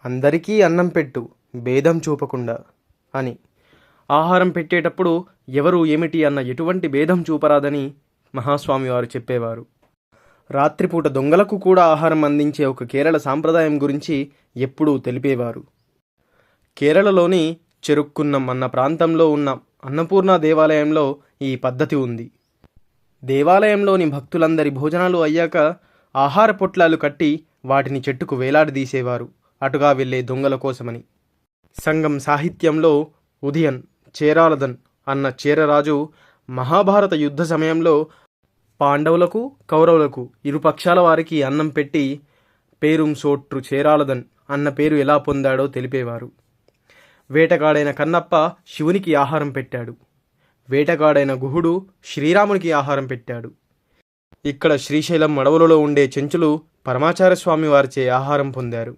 అందరికీ అన్నం పెట్టు, భేదం చూపకుండా అని. ఆహారం పెట్టేటప్పుడు ఎవరు ఏమిటి అన్న ఎటువంటి భేదం చూపరాదని మహాస్వామి వారు చెప్పేవారు. రాత్రిపూట దొంగలకు కూడా ఆహారం అందించే ఒక కేరళ సాంప్రదాయం గురించి ఎప్పుడూ తెలిపేవారు. కేరళలోని చెరుక్కున్నం అన్న ప్రాంతంలో ఉన్న అన్నపూర్ణ దేవాలయంలో ఈ పద్ధతి ఉంది. దేవాలయంలోని భక్తులందరి భోజనాలు అయ్యాక ఆహార పొట్లాలు కట్టి వాటిని చెట్టుకు వేలాడదీసేవారు, అటుగా వెళ్లే దొంగల కోసమని. సంగం సాహిత్యంలో ఉదయన్ చేరాలదన్ అన్న చేరరాజు మహాభారత యుద్ధ సమయంలో పాండవులకు కౌరవులకు ఇరుపక్షాల వారికి అన్నం పెట్టి పేరుం సోట్రు చేరాలదన్ అన్న పేరు ఎలా పొందాడో తెలిపేవారు. వేటగాడైన కన్నప్ప శివునికి ఆహారం పెట్టాడు. వేటగాడైన గుహుడు శ్రీరామునికి ఆహారం పెట్టాడు. ఇక్కడ శ్రీశైలం అడవులలో ఉండే చెంచులు పరమాచార్య స్వామి వారిచే ఆహారం పొందారు.